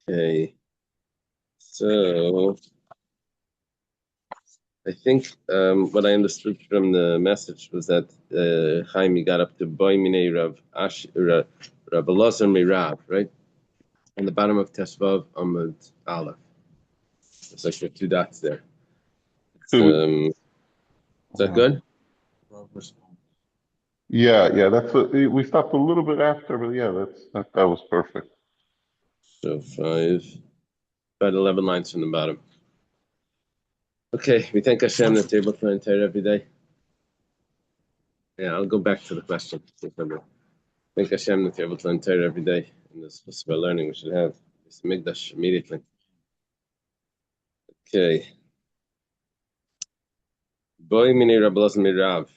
Okay, so I think what I understood from the message was that Chaim got up to Boy Minei Rav Elazar Mirav, right? On the bottom of Teshvav Amud Aleph. It's like there are two dots there. Is that good? Yeah. We stopped a little bit after, but yeah, that was perfect. So about 11 lines from the bottom. Okay, we thank Hashem that we're able to learn Torah every day. Yeah, I'll go back to the question. Thank Hashem that we're able to learn Torah every day. And this is about learning we should have. It's Mikdash immediately. Okay. Boy mini Rabbi Elazar Mirav.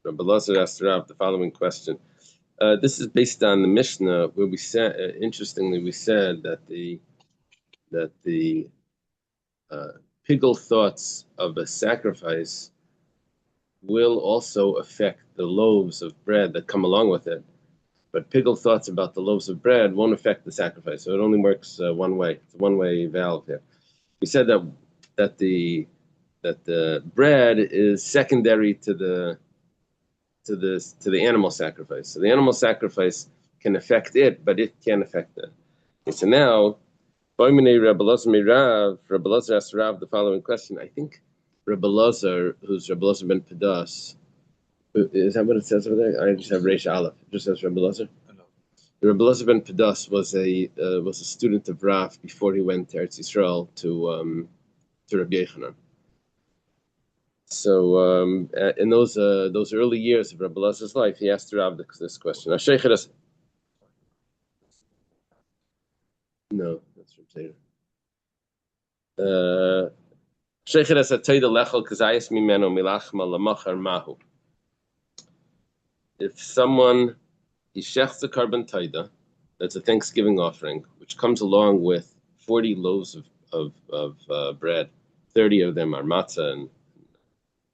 Rabbi Elazar asked Rav the following question. This is based on the Mishnah where we said, interestingly, we said that the pigul thoughts of a sacrifice will also affect the loaves of bread that come along with it. But pigul thoughts about the loaves of bread won't affect the sacrifice. So it only works one way. It's a one-way valve here. We said that the bread is secondary to the animal sacrifice. So the animal sacrifice can affect it, but it can't affect it. And so now, Rabbi Elazar asked Rav the following question. I think Rabbi Elazar, who's Rabbi Elazar ben Pedas, is that what it says over there? I just have Reish Aleph. It just says Rabbi Elazar. Rabbi Elazar ben Pedas was a student of Rav before he went to Eretz Yisrael to Rabbi Yechanan. So in those early years of Rabbi Elazar's life, he asked Rav this question. No, that's from Taylor. If someone yishech the carbon taida, that's a Thanksgiving offering, which comes along with 40 loaves of bread. 30 of them are matzah and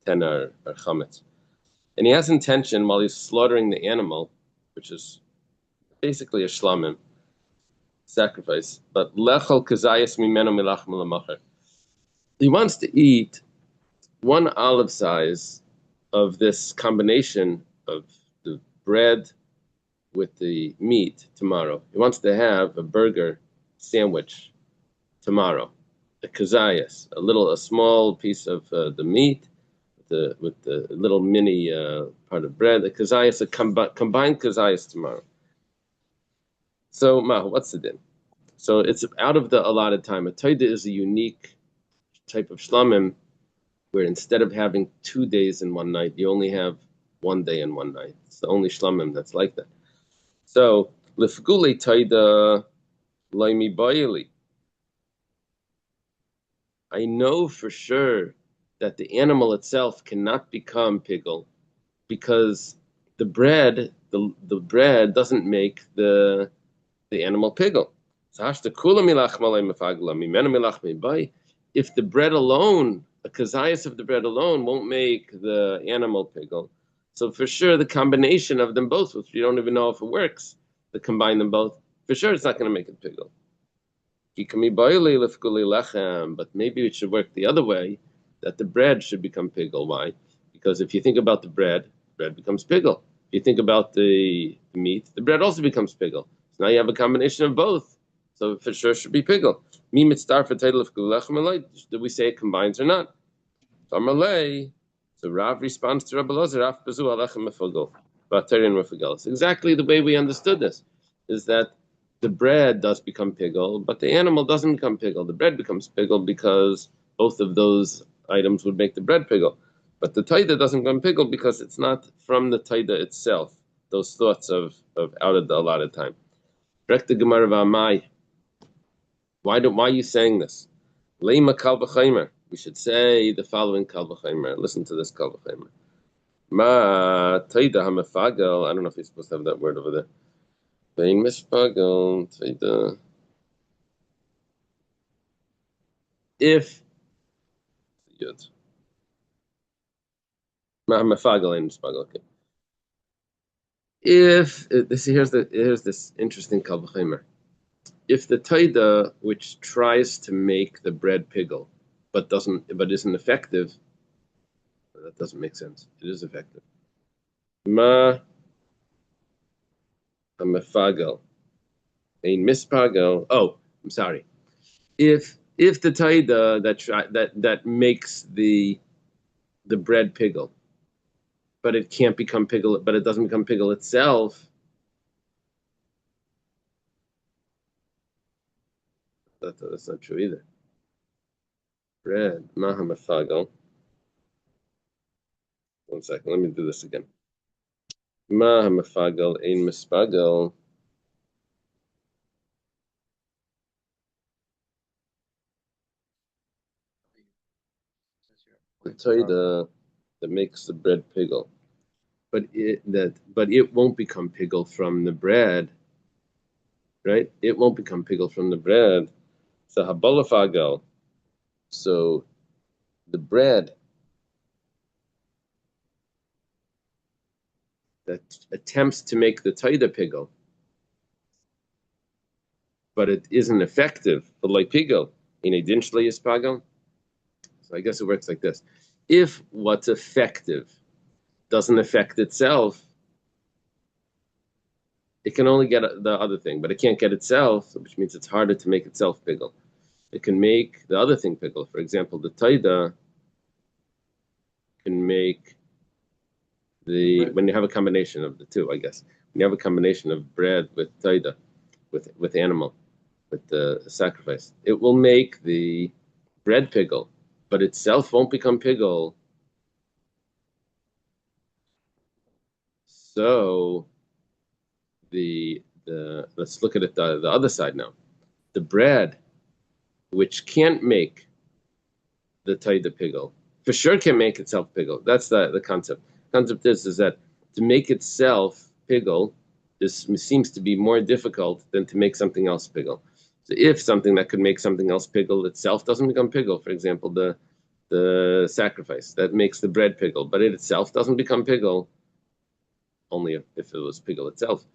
10 are chametz. And he has intention while he's slaughtering the animal, which is basically a shlamim sacrifice, but lechol kazayas mimeno milach melamacher. He wants to eat one olive size of this combination of the bread with the meat tomorrow. He wants to have a burger sandwich tomorrow, a kazayas, a small piece of the meat with the little mini part of bread, a kazayas, a combined kazayas tomorrow. So, what's the din? So it's out of the allotted time. A taida is a unique type of shlamim where instead of having 2 days and 1 night, you only have 1 day and 1 night. It's the only shlamim that's like that. So, lefgule taida laimi bayili. I know for sure that the animal itself cannot become pigul because the bread doesn't make the animal pigul. If the bread alone, a kazayas of the bread alone, won't make the animal pigul, so for sure the combination of them both, which you don't even know if it works, to combine them both, for sure it's not going to make it pigul. But maybe it should work the other way, that the bread should become pigul. Why? Because if you think about the bread becomes pigul. If you think about the meat, the bread also becomes pigul. So now you have a combination of both. So for sure it should be pigul. Do we say it combines or not? So Rav responds to Rabbi Elazar, it's exactly the way we understood this, is that the bread does become pigul, but the animal doesn't become pigul. The bread becomes pigul because both of those items would make the bread pigul. But the taida doesn't become pigul because it's not from the taida itself, those thoughts of out of the allotted time. Why are you saying this? Leima kal v'chaymer. We should say the following kal v'chaymer. Listen to this kal v'chaymer. Ma taida hamefagel. I don't know if you're supposed to have that word over there. Vein mishpagel taida. If yud. Ma hamefagel ain't mishpagel. Okay. If here's this interesting kal v'chaymer. if the taida which tries to make the bread piggle but isn't effective, that doesn't make sense. It is effective. Ma hamefagel ein mispagel. Oh, I'm sorry. If the taida that makes the bread piggle, but it can't become piggle, but it doesn't become piggle itself, that's not true either. Bread ma hamefagel. One second, let me do this again. Ma hamefagel ein mispagel. The taida that makes the bread piggle, but it won't become piggle from the bread, right? It won't become piggle from the bread. So habalafagel. So the bread that attempts to make the taida piggle, but it isn't effective. But like piggle in a dinchli is pagel. So I guess it works like this: if what's effective doesn't affect itself, it can only get the other thing, but it can't get itself, which means it's harder to make itself piggle. It can make the other thing piggle. For example, the taida can make when you have a combination of the two, I guess. When you have a combination of bread with taida, with animal, with the sacrifice, it will make the bread piggle, but itself won't become piggle. So let's look at it the other side now. The bread, which can't make the taida piggle, for sure can make itself piggle. That's the concept. The concept is that to make itself piggle seems to be more difficult than to make something else piggle. So if something that could make something else piggle itself doesn't become piggle, for example, the sacrifice that makes the bread piggle, but it itself doesn't become piggle, only if it was piggle itself.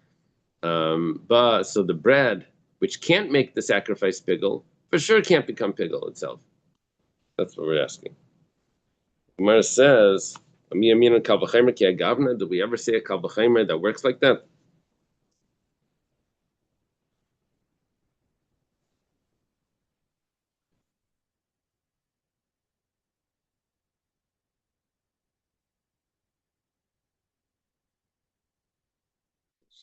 But so the bread, which can't make the sacrifice piggle, for sure can't become piggle itself. That's what we're asking. Gemara says, do we ever say a kal v'chomer that works like that?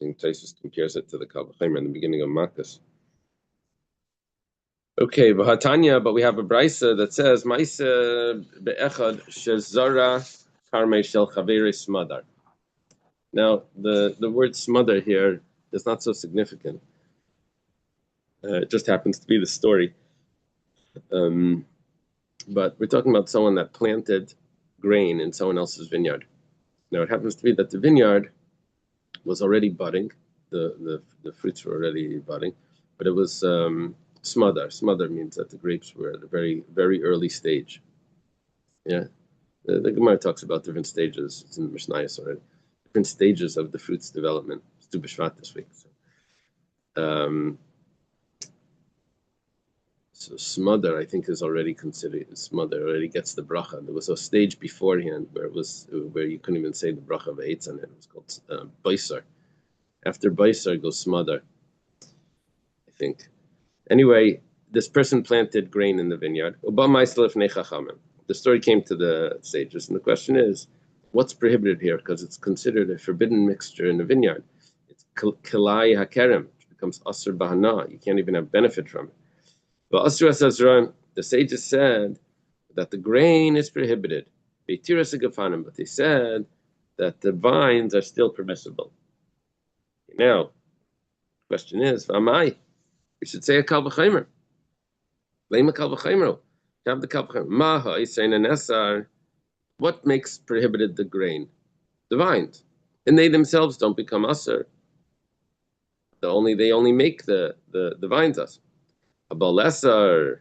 Taisus compares it to the kal v'chomer in the beginning of Makkos. Okay, v'hatanya, but we have a brisa that says, Ma'isa be'echad shezara karmei shel chaveri smadar. Now, the word smother here is not so significant. It just happens to be the story. But we're talking about someone that planted grain in someone else's vineyard. Now, it happens to be that the vineyard was already budding. The fruits were already budding, but it was smother. Smother means that the grapes were at a very, very early stage. Yeah. The Gemara talks about different stages. It's in the Mishnayos already. Different stages of the fruit's development. It's Tu B'Shvat this week. So smother, I think, is already considered smother. Already gets the bracha. There was a stage beforehand where you couldn't even say the bracha of eitz on it. It was called beisar. After beisar goes smother, I think. Anyway, this person planted grain in the vineyard. The story came to the sages, and the question is, what's prohibited here? Because it's considered a forbidden mixture in the vineyard. It's kilai hakerem, which becomes asr bahana. You can't even have benefit from it. But the sages said that the grain is prohibited. But they said that the vines are still permissible. Now, the question is, V'amai? We should say a kal v'chomer. Lema kal v'chomer. Have the kal v'chomer. Maha isayin nesar. What makes prohibited the grain? The vines, and they themselves don't become asr. They only make the vines asr. Abalesar.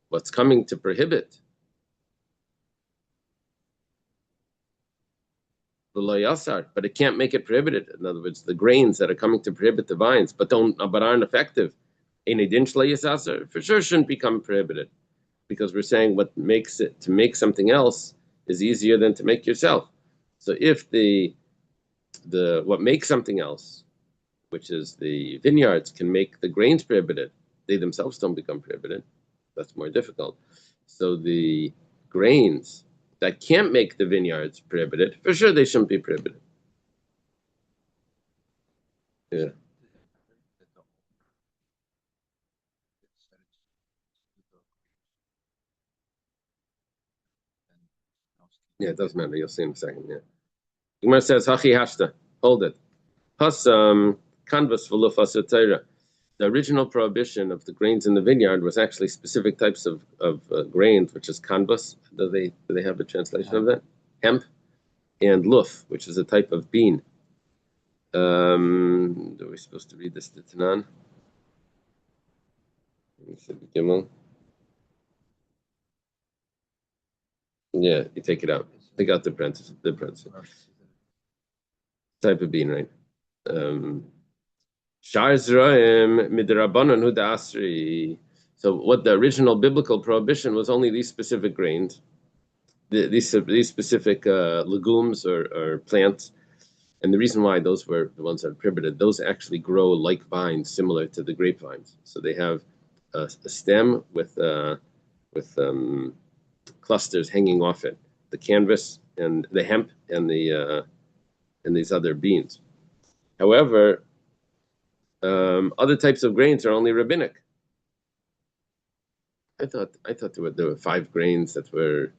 What's coming to prohibit? The loyasar, but it can't make it prohibited. In other words, the grains that are coming to prohibit the vines, but aren't effective. for sure shouldn't become prohibited, because we're saying what makes it to make something else is easier than to make yourself. So if the what makes something else, which is the vineyards, can make the grains prohibited, they themselves don't become prohibited. That's more difficult. So the grains that can't make the vineyards prohibited, for sure they shouldn't be prohibited. Yeah. Yeah, it doesn't matter. You'll see in a second. Yeah. Gemara says, Hachi hashta, hold it. Hasam canvas v'lufas Torah. The original prohibition of the grains in the vineyard was actually specific types of grains, which is canvas. Do they have a translation of that? Hemp and luf, which is a type of bean. Are we supposed to read this to Tanan? Yeah, you take it out. Take out the parentheses. Type of bean, right? So what the original biblical prohibition was, only these specific grains, these specific legumes or plants. And the reason why those were the ones that are prohibited, those actually grow like vines, similar to the grapevines. So they have a stem with clusters hanging off it, the canvas and the hemp and these other beans. However, other types of grains are only rabbinic. I thought there were 5 grains that were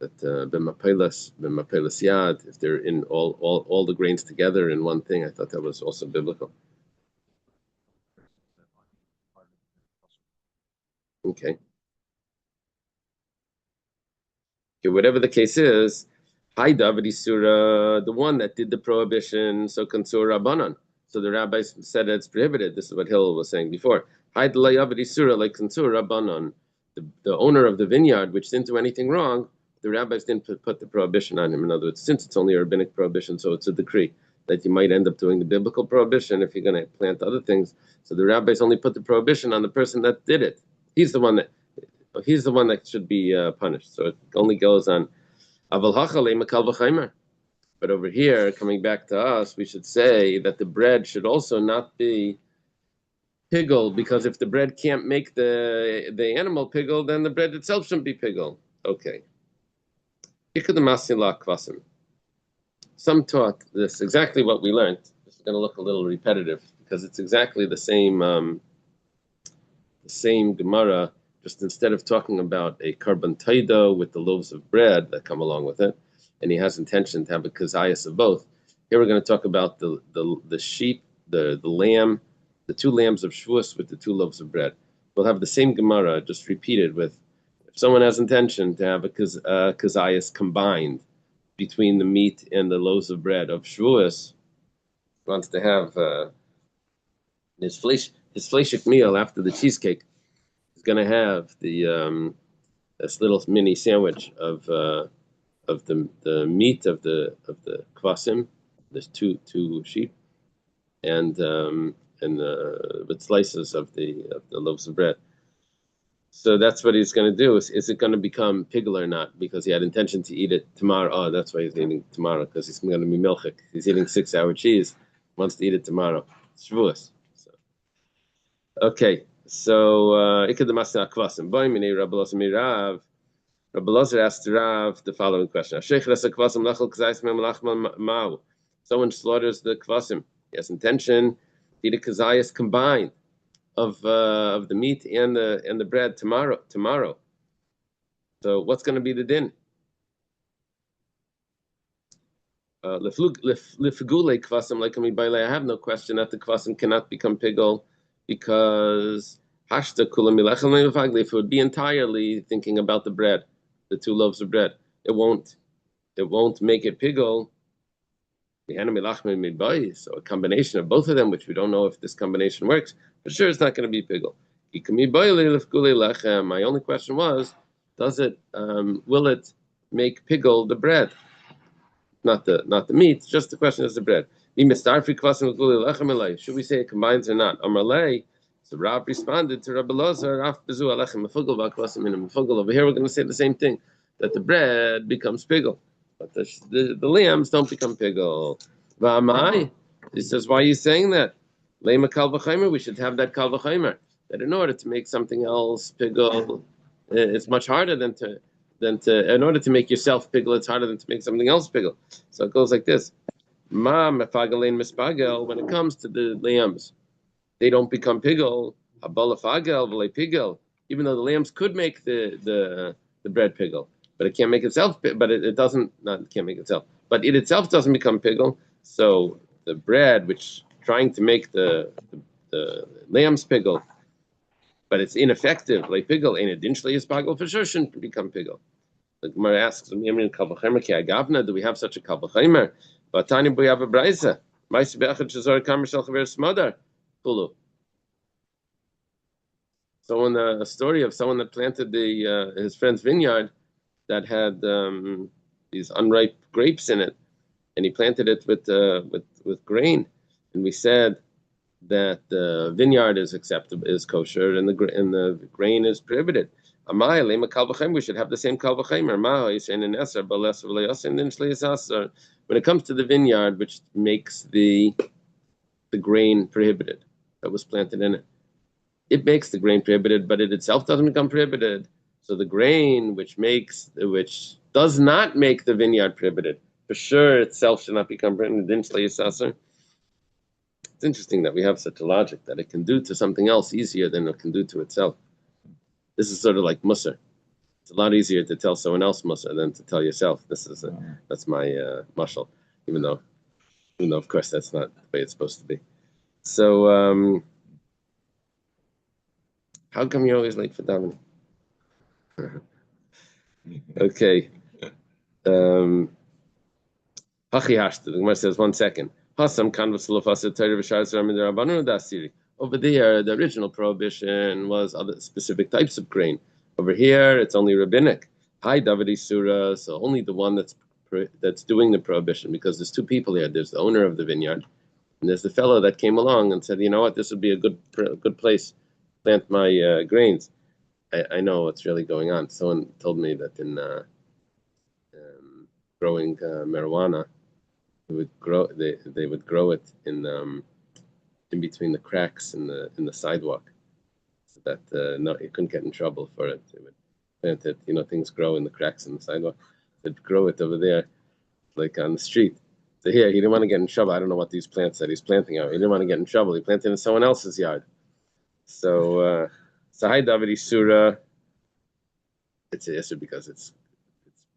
b'mapelas yad. If they're in all the grains together in one thing, I thought that was also biblical. Okay. Whatever the case is, Hi David Isura, the one that did the prohibition, so Kansur Rabbanan. So the rabbis said it's prohibited. This is what Hill was saying before. Hi David Isura, like Kansur Rabbanan, the owner of the vineyard, which didn't do anything wrong, the rabbis didn't put the prohibition on him. In other words, since it's only a rabbinic prohibition, so it's a decree that you might end up doing the biblical prohibition if you're going to plant other things. So the rabbis only put the prohibition on the person that did it. He's the one that should be punished. So it only goes on. But over here, coming back to us, we should say that the bread should also not be piggle, because if the bread can't make the animal piggle, then the bread itself shouldn't be piggle. Okay. Some taught this, exactly what we learned. This is going to look a little repetitive because it's exactly the same Gemara. Just instead of talking about a carbon taida with the loaves of bread that come along with it, and he has intention to have a kazayas of both. Here we're going to talk about the sheep, the lamb, the 2 lambs of Shavuos with the 2 loaves of bread. We'll have the same Gemara, just repeated with, if someone has intention to have a kazayas combined between the meat and the loaves of bread of Shavuos, wants to have his fleshik meal after the cheesecake, is going to have this little mini sandwich of the meat of the kvasim. There's two sheep, and with slices of the loaves of bread. So that's what he's going to do. Is it going to become pigel or not? Because he had intention to eat it tomorrow. Oh, that's why he's eating tomorrow, because he's going to be milchik. He's eating 6-hour cheese. Wants to eat it tomorrow. Shavuos. So, okay. So Rabbi Elazar asked Rav the following question: someone slaughters the kvasim. He has intention to eat a kazayas combined of the meat and the bread tomorrow. So what's going to be the din? I have no question that the kvasim cannot become pigel, because if it would be entirely thinking about the bread, the 2 loaves of bread, it won't make it pigel. So a combination of both of them, which we don't know if this combination works, for sure it's not going to be pigel. My only question was, will it make pigel the bread? Not the meat, just the question is the bread. Should we say it combines or not? So Rav responded to Rabbi Lozer, Raf bezu alechem mefugel v'akvasim in mefugel. Over here, we're going to say the same thing, that the bread becomes pigel, but the lambs don't become pigel. V'amai, he says, why are you saying that? Lema kal v'chaymer, we should have that kal v'chaymer. That in order to make something else pigel, it's much harder than to. In order to make yourself pigel, it's harder than to make something else pigel. So it goes like this: Ma mefagalein mispagel. When it comes to the lambs, they don't become pigel. Habalafagel v'le pigel. Even though the lambs could make the bread pigel, but it can't make itself. But it doesn't. Not it can't make itself. But it itself doesn't become pigel. So the bread, which trying to make the lambs pigel, but it's ineffective. Like pigel, ain't it? Dinshli is pagel for sure shouldn't become pigel. The Gemara asks, "Do we have such a kal v'chaymer?" But Tani we have a brayza. Ma'aseh be'achad shezor kamer shel chaver smodar pulu. So in a story of someone that planted his friend's vineyard that had these unripe grapes in it, and he planted it with grain, and we said that the vineyard is acceptable, is kosher, and the grain is prohibited. We should have the same kal v'chaymer. When it comes to the vineyard, which makes the grain prohibited, that was planted in it, it makes the grain prohibited, but it itself doesn't become prohibited. So the grain which does not make the vineyard prohibited, for sure itself should not become prohibited. It's interesting that we have such a logic that it can do to something else easier than it can do to itself. This is sort of like Musar. It's a lot easier to tell someone else Musar than to tell yourself. That's my mashal, even though of course that's not the way it's supposed to be. So how come you're always late for davening? Okay. Hachi hashta. The Gemara says 1 second. Over there, the original prohibition was other specific types of grain. Over here, it's only rabbinic. Hi, Davidi Surah. So only the one that's doing the prohibition, because there's two people here. There's the owner of the vineyard, and there's the fellow that came along and said, you know what, this would be a good place to plant my grains. I know what's really going on. Someone told me that in growing marijuana, they would grow it in between the cracks in the sidewalk, so that it couldn't get in trouble for it. They would plant it. Things grow in the cracks in the sidewalk. They'd grow it over there, like on the street. So here, he didn't want to get in trouble. I don't know what these plants that he's planting are. He didn't want to get in trouble. He planted in someone else's yard. So hi, David Surah. It's an issue because it's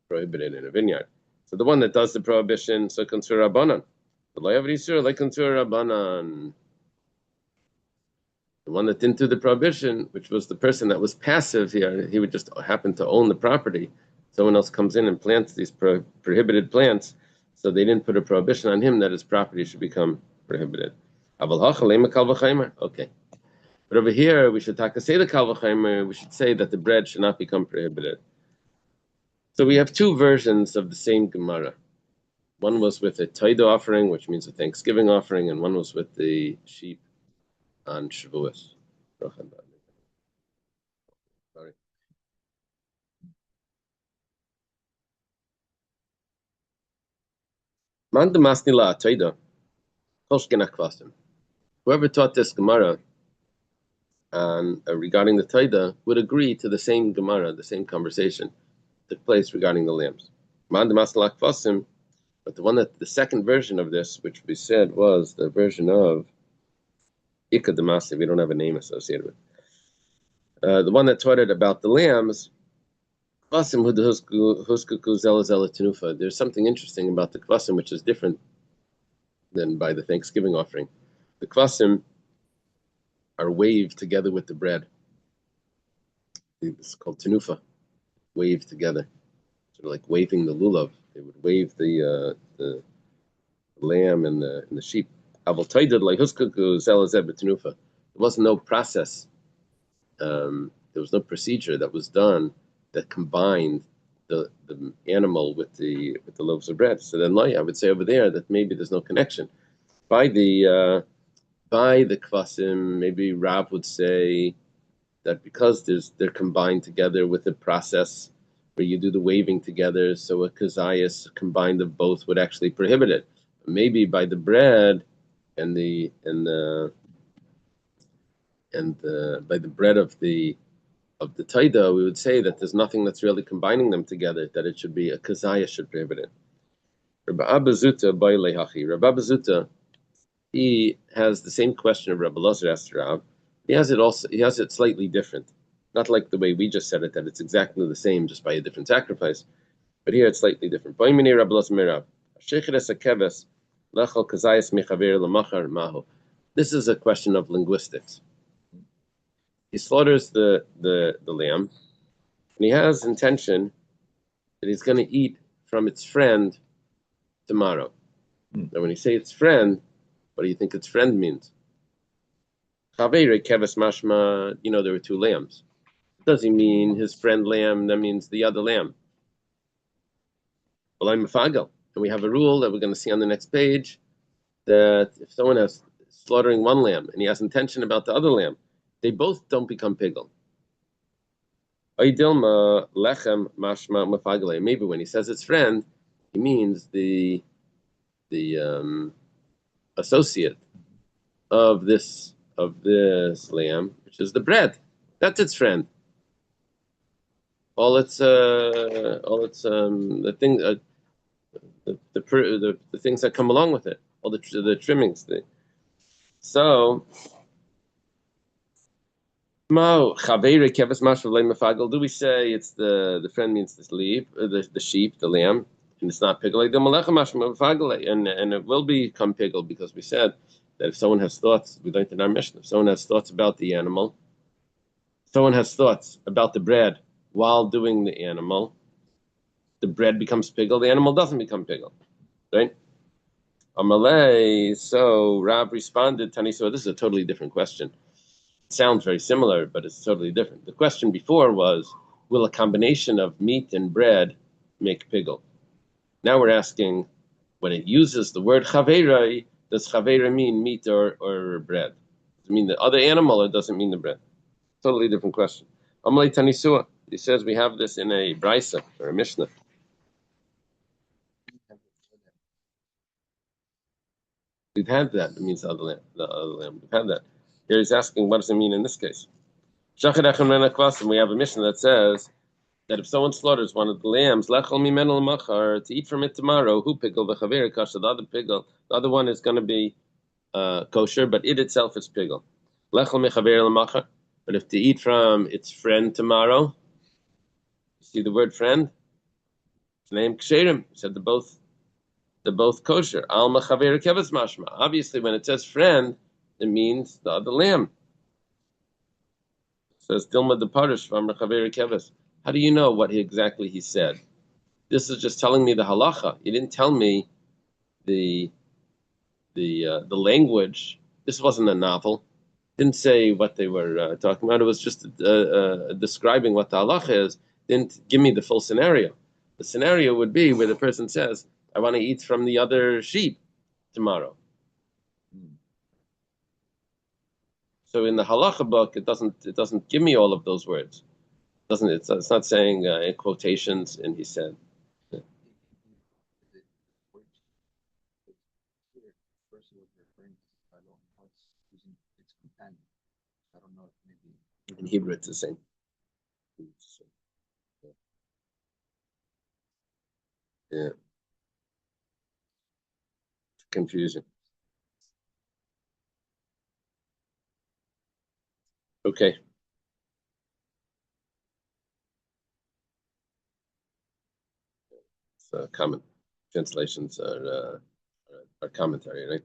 prohibited in a vineyard. So the one that does the prohibition, so Kansur Rabbanan. The one that didn't do the prohibition, which was the person that was passive here, he would just happen to own the property. Someone else comes in and plants these prohibited plants, so they didn't put a prohibition on him that his property should become prohibited. Okay. But over here, we should say the kal v'chaymer. We should say that the bread should not become prohibited. So we have two versions of the same Gemara. One was with a Taida offering, which means a Thanksgiving offering, and one was with the sheep on Shavuos. Sorry. Whoever taught this Gemara regarding the Taida would agree to the same Gemara, the same conversation took place regarding the lambs. But the second version of this, which we said was the version of Ika Damasi, we don't have a name associated with. The one that taught it about the lambs, there's something interesting about the kvasim, which is different than by the Thanksgiving offering. The kvasim are waved together with the bread. It's called tenufa, waved together, sort of like waving the lulav. They would wave the lamb and the sheep. There wasn't no process. There was no procedure that was done that combined the animal with the loaves of bread. So then, I would say over there that maybe there's no connection. By the by the kvasim, maybe Rav would say that because they're combined together with a process where you do the waving together, so a kazayas combined of both would actually prohibit it. Maybe by the bread and by the bread of the taida, we would say that there's nothing that's really combining them together, that it should be a kazaya should prohibit it. Rabbi Abba Zuta by Lehachi. Rabbi Abba Zuta, he has the same question of Rabbi Lazar asked Rav. He has it slightly different. Not like the way we just said it, that it's exactly the same, just by a different sacrifice. But here it's slightly different. This is a question of linguistics. He slaughters the lamb, and he has intention that he's going to eat from its friend tomorrow. Now, when you say its friend, what do you think its friend means? Chavere keves mashma, there were two lambs. Does he mean his friend lamb? That means the other lamb. Well, I'm a fagel. And we have a rule that we're going to see on the next page, that if someone has slaughtering one lamb and he has intention about the other lamb, they both don't become pigel. Lechem mashma mafagale. Maybe when he says its friend, he means the associate of this lamb, which is the bread. That's its friend. All its the thing the things that come along with it, all the trimmings. So do we say it's the friend means this the sheep, the lamb, and it's not pigel? And it will become pigel because we said that if someone has thoughts, we learned in our Mishnah, if someone has thoughts about the animal, someone has thoughts about the bread while doing the animal, the bread becomes pigel, the animal doesn't become pigel, right? Amalei. So Rav responded, Tani, this is a totally different question. Sounds very similar, but it's totally different. The question before was, will a combination of meat and bread make pigel? Now we're asking, when it uses the word chaveira, does chaveira mean meat or bread? Does it mean the other animal, or does it mean the bread? Totally different question. Amalei Tanisua. He says we have this in a brisa or a mishnah. We've had that. It means the other lamb. We've had that. Here he's asking, what does it mean in this case? We have a mission that says that if someone slaughters one of the lambs, to eat from it tomorrow, who pigel the chaver kasha, the other pigel, the other one is going to be kosher, but it itself is pigel. But if to eat from its friend tomorrow, you see the word friend? It's named ksherim. Said they're both kosher. Alma chaver keves mashma. Obviously, when it says friend, it means the other lamb. Says Dilma the Parish from Rechaveri Keves. How do you know what exactly he said? This is just telling me the halacha. You didn't tell me the language. This wasn't a novel. Didn't say what they were talking about. It was just describing what the halacha is. Didn't give me the full scenario. The scenario would be where the person says, "I want to eat from the other sheep tomorrow." So in the halacha book, it doesn't give me all of those words. Doesn't it? It's not saying in quotations, and he said. Yeah. In Hebrew, it's the same. Yeah. Confusion. Okay. So common translations are commentary, right?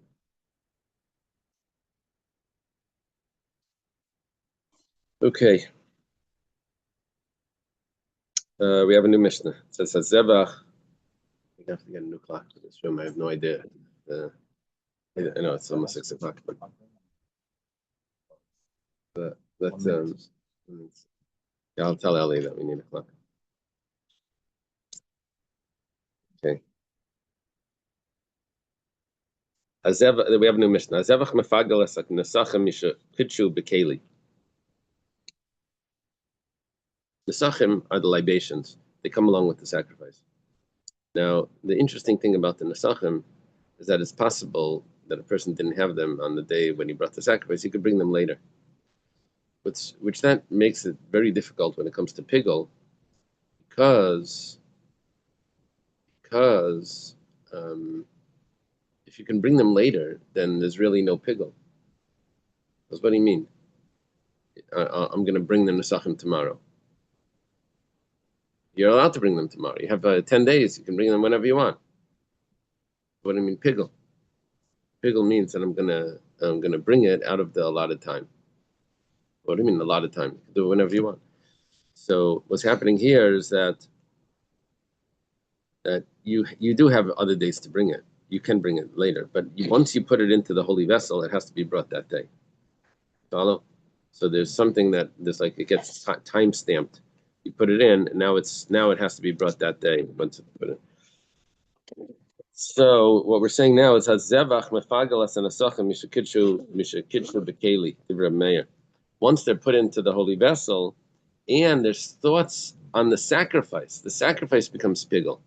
Okay. We have a new Mishnah. It says Zebach. We have to get a new clock for this room. I have no idea. I know it's almost 6 o'clock, but yeah, I'll tell Ellie that we need a clock. Okay. We have a new Mishnah. Azevach mefagel esak nesachem misha kidshu bekeli. Nesachim are the libations. They come along with the sacrifice. Now, the interesting thing about the nesachim is that it's possible that a person didn't have them on the day when he brought the sacrifice. He could bring them later, which that makes it very difficult when it comes to pigel, because if you can bring them later, then there's really no pigel. Because what do you mean? I'm going to bring the nesachim tomorrow. You're allowed to bring them tomorrow. You have 10 days. You can bring them whenever you want. What do you mean pigel? Pigel means that I'm gonna bring it out of the allotted time. What do you mean allotted time? You can do it whenever you want. So what's happening here is that you do have other days to bring it. You can bring it later, but once you put it into the holy vessel, it has to be brought that day. Follow? So there's something that it gets time stamped. You put it in, and now it has to be brought that day once it's put in. So what we're saying now is hazevach mefagelas and asachim mishakidshu bekeli divrei meir. Once they're put into the holy vessel, and there's thoughts on the sacrifice becomes pigel.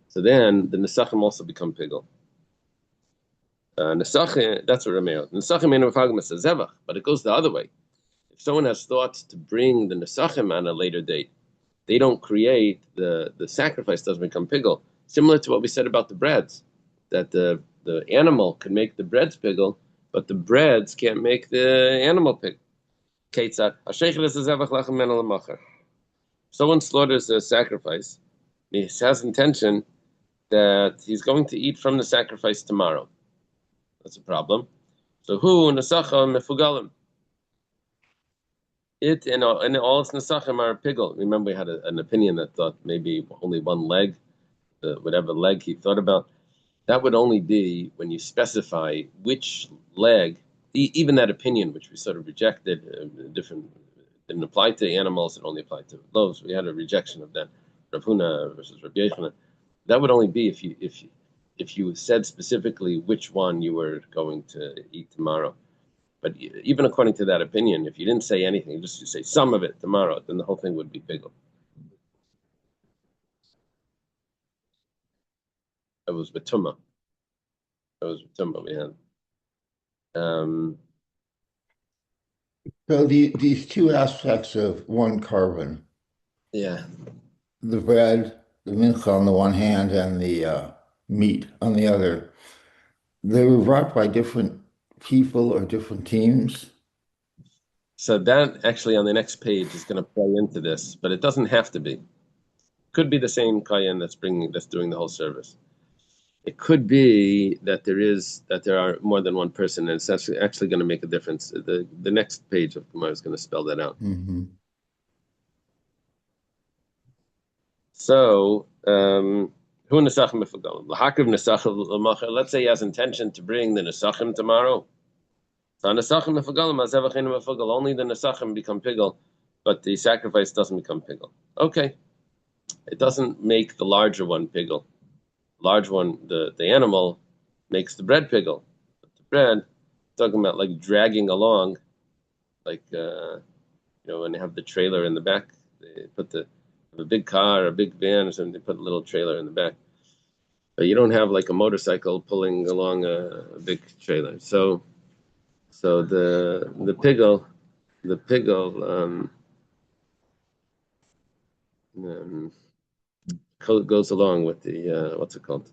So then the nesachim also become pigel. Nesachim, that's what Rameir. Nesachim ain't mefagelas hazevach, but it goes the other way. If someone has thoughts to bring the nesachim on a later date, they don't create the sacrifice doesn't become pigel. Similar to what we said about the breads, that the animal can make the breads pigel, but the breads can't make the animal pigel. Someone slaughters a sacrifice, he has intention that he's going to eat from the sacrifice tomorrow. That's a problem. So who nesachim mefugalim? It and all its nesachim are pigel. Remember, we had an opinion that thought maybe only one leg. Whatever leg he thought about, that would only be when you specify which leg, even that opinion, which we sort of rejected, didn't apply to animals, it only applied to loaves. We had a rejection of that, Rav Huna versus Rav Yochanan. That would only be if you said specifically which one you were going to eat tomorrow. But even according to that opinion, if you didn't say anything, just you say some of it tomorrow, then the whole thing would be pigel. It was betuma. We had. So these two aspects of one carbon, Yeah. the bread, the mincha on the one hand, and the meat on the other, they were brought by different people or different teams. So that actually on the next page is going to play into this, but it doesn't have to be. Could be the same kayan that's doing the whole service. It could be that there are more than one person, and it's actually going to make a difference. The next page of Gemara is going to spell that out. Mm-hmm. So, let's say he has intention to bring the nesachim tomorrow. So only the nesachim become pigel, but the sacrifice doesn't become pigel. Okay, it doesn't make the larger one pigel. Large one, the animal, makes the bread pigel. But the bread, talking about like dragging along, like when they have the trailer in the back, they put a big car, a big van or something, they put a little trailer in the back. But you don't have like a motorcycle pulling along a big trailer. So the pigel goes along with the what's it called?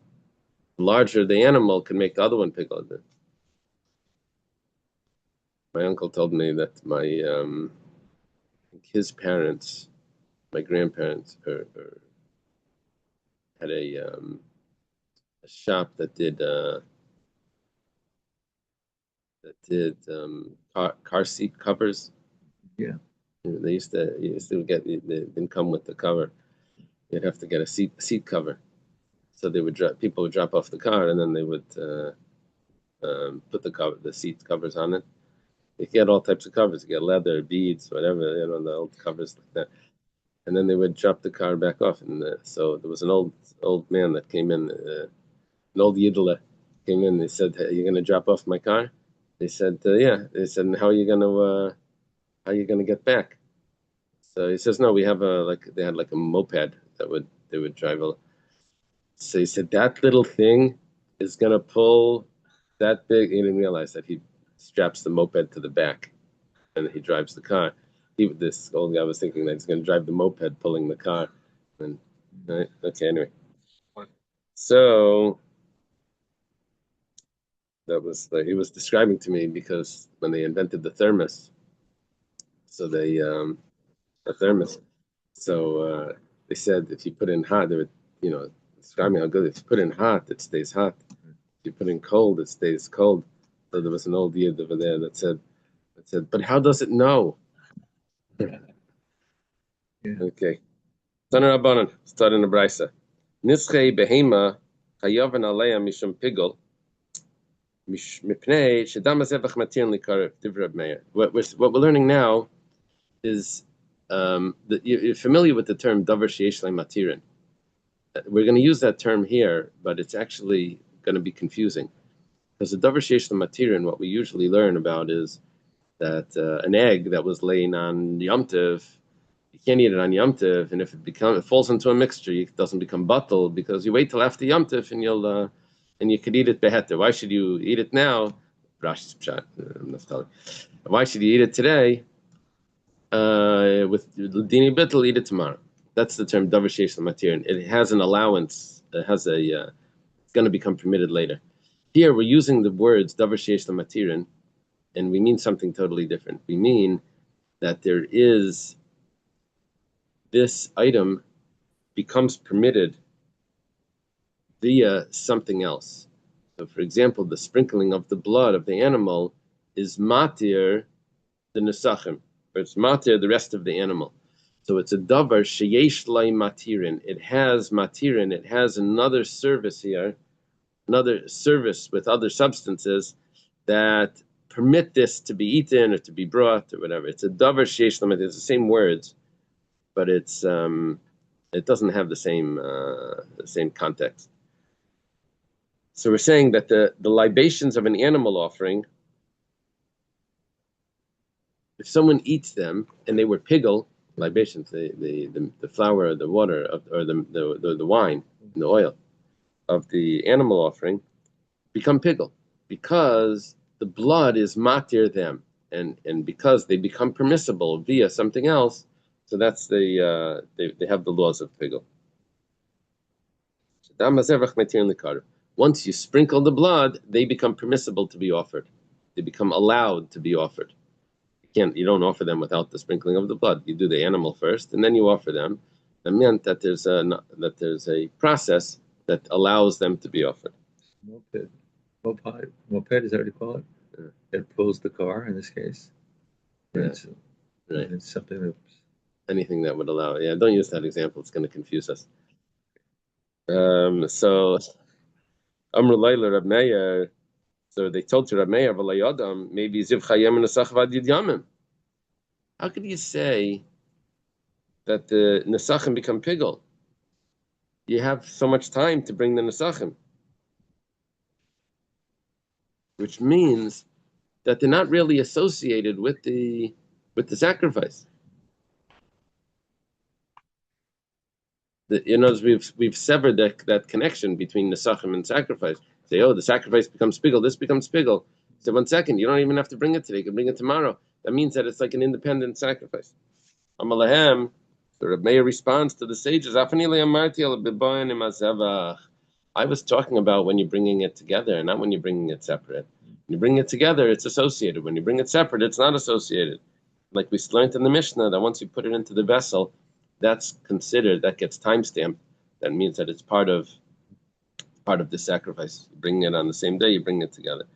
The larger the animal can make the other one pigel. My uncle told me that his parents, my grandparents, had a shop that did car seat covers. Yeah. They used to get, they didn't come with the cover. You'd have to get a seat cover. So people would drop off the car, and then they would put the seat covers on it. You get all types of covers. You get leather, beads, whatever, the old covers like that. And then they would drop the car back off. And so there was an old man that came in, an old Yiddish, came in. They said, "Hey, you're going to drop off my car?" They said, "Yeah." They said, "How are you going to get back?" So he says, "No, we have they had like a moped that they would drive." So he said that little thing is going to pull that big. He didn't realize that he straps the moped to the back and he drives the car. This old guy was thinking that he's going to drive the moped pulling the car. And right? Okay, anyway. So he was describing to me because when they invented the thermos, so a thermos. So they said if you put in hot, they would, describing how good. If you put in hot, it stays hot. If you put in cold, it stays cold. So there was an old yid over there that said, but how does it know? Yeah. Okay. Taner Rabbanan, start in the Brisa. Nischei behema chayavan aleya mishum pigol mipnei shedam hazevach matir likarev divrei Reb Meir. What we're learning now is you're familiar with the term davar sheyesh lei matirin. We're going to use that term here, but it's actually going to be confusing because the davar sheyesh lei matirin, what we usually learn about is that an egg that was laying on Yom Tov, you can't eat it on Yom Tov, and if it falls into a mixture, it doesn't become bottled because you wait till after Yom Tov and you could eat it beheter. Why should you eat it now? Rashi's pshat, why should you eat it today? With Dini Bittel, eat it tomorrow. That's the term davar sheyesh l'matir. It has an allowance. It has it's going to become permitted later. Here we're using the words davar sheyesh l'matirin, and we mean something totally different. We mean that there is this item becomes permitted via something else. So, for example, the sprinkling of the blood of the animal is matir the nesachim, or it's matir the rest of the animal. So it's a davar sheyesh lai matirin. It has matirin. It has another service here, another service with other substances that permit this to be eaten or to be brought or whatever. It's a davar sheyesh lai matirin. It's the same words, but it doesn't have the same context. So we're saying that the libations of an animal offering, if someone eats them and they were pigel libations, the flour, the water, or the wine, and the oil of the animal offering, become pigel because the blood is matir them, and because they become permissible via something else. So that's they have the laws of pigel. Once you sprinkle the blood, they become permissible to be offered. They become allowed to be offered. You don't offer them without the sprinkling of the blood. You do the animal first, and then you offer them. That meant that there's a process that allows them to be offered. Moped is that what you call it? Yeah. It pulls the car in this case. Yeah. Right. It's something that anything that would allow it. Yeah, don't use that example. It's going to confuse us. So Amr Laila Reb Meir. So they told to Reb Meir, maybe Ziv Chayim Nesach Vadid Yamim. How could you say that the Nesachim become pigel? You have so much time to bring the Nesachim, which means that they're not really associated with the sacrifice. We've severed that connection between Nesachim and sacrifice. Say, the sacrifice becomes pigel, this becomes pigel. Say, 1 second, you don't even have to bring it today, you can bring it tomorrow. That means that it's like an independent sacrifice. Amalahem, the Reb Meir responds to the sages, I was talking about when you're bringing it together, not when you're bringing it separate. When you bring it together, it's associated. When you bring it separate, it's not associated. Like we learned in the Mishnah, that once you put it into the vessel, that gets time-stamped. That means that it's part of the sacrifice. You bring it on the same day, you bring it together.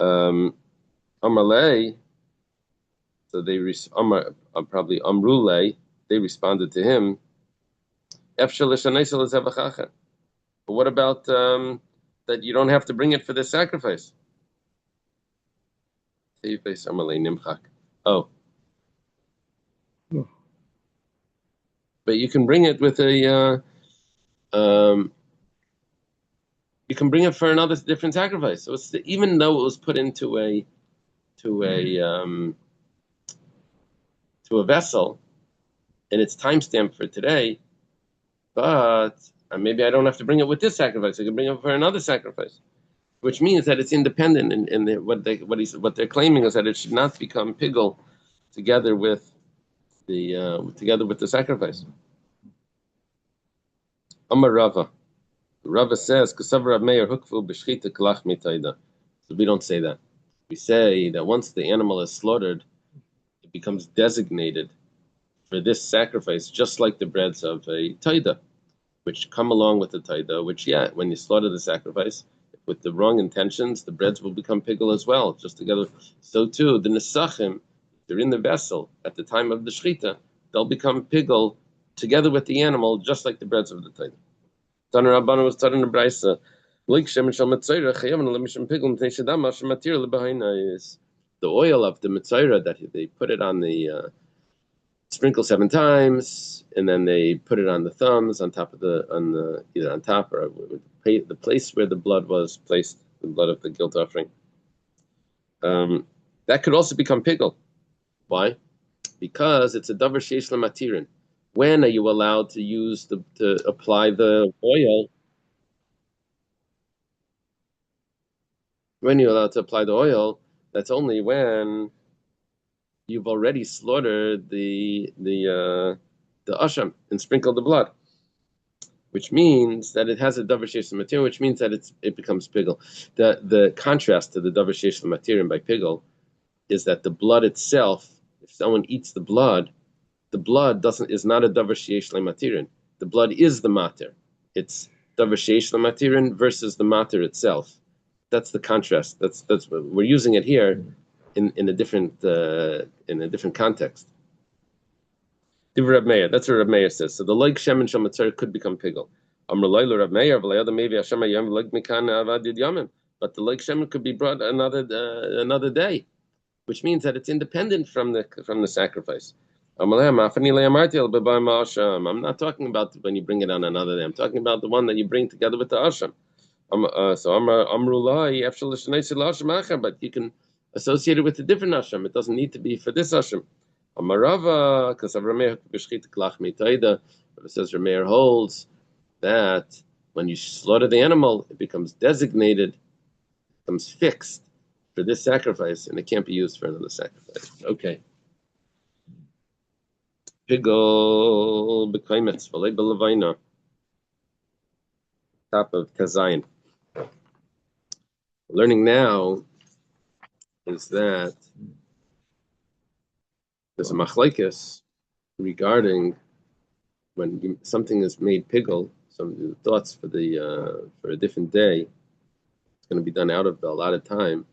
Amalei, so probably Amrulei, they responded to him, but what about that you don't have to bring it for the sacrifice? Oh. But you can bring it with a you can bring it for another different sacrifice. So even though it was put into a vessel, and it's timestamped for today, but maybe I don't have to bring it with this sacrifice. I can bring it for another sacrifice, which means that it's independent. And what they're claiming is that it should not become pigul together with the sacrifice. Amar Rava. Rava says, "Kasav Rav Meir hukvu b'shchita kalach mitayda." So we don't say that. We say that once the animal is slaughtered, it becomes designated for this sacrifice, just like the breads of a taida, which come along with the taida. Which, when you slaughter the sacrifice with the wrong intentions, the breads will become pigul as well, just together. So too, the nesachim, they're in the vessel at the time of the shchita, they'll become pigul together with the animal, just like the breads of the taida. Taner Rabbanu was taught in the Brisa. The oil of the mitzayra that they put it on the sprinkle 7 times, and then they put it on the thumbs, on top of either on top or the place where the blood was placed, the blood of the guilt offering. That could also become pigul. Why? Because it's a davar sheish lematirin. When are you allowed to to apply the oil? When you're allowed to apply the oil, that's only when you've already slaughtered the asham and sprinkled the blood, which means that it has a davar sheish lematirin, which means that it becomes pigul. The contrast to the davar sheish lematirin by pigul is that the blood itself, if someone eats the blood is not a davar sheish lematirin. The blood is the mater. It's davar sheish lematirin versus the mater itself. That's the contrast. That's what we're using it here in a different context. Rav Meir. That's what Rav Meir says. So the loig shemen shel mitzayra could become pigul. Amar loylo Rav Meir, maybe Hashem hayam loig mikan avadid yamim. But the loig shemen could be brought another day, which means that it's independent from the sacrifice. I'm not talking about when you bring it on another day. I'm talking about the one that you bring together with the asham. But you can associate it with a different asham. It doesn't need to be for this asham. Because it says Rameir holds that when you slaughter the animal, it becomes designated, becomes fixed for this sacrifice, and it can't be used for another sacrifice. Okay. Pigul b'kaimetz v'lei b'levayna. Top of Tazayin. Learning now is that there's a machlekes regarding when something is made pigul. Some thoughts for a different day. It's going to be done out of a lot of time.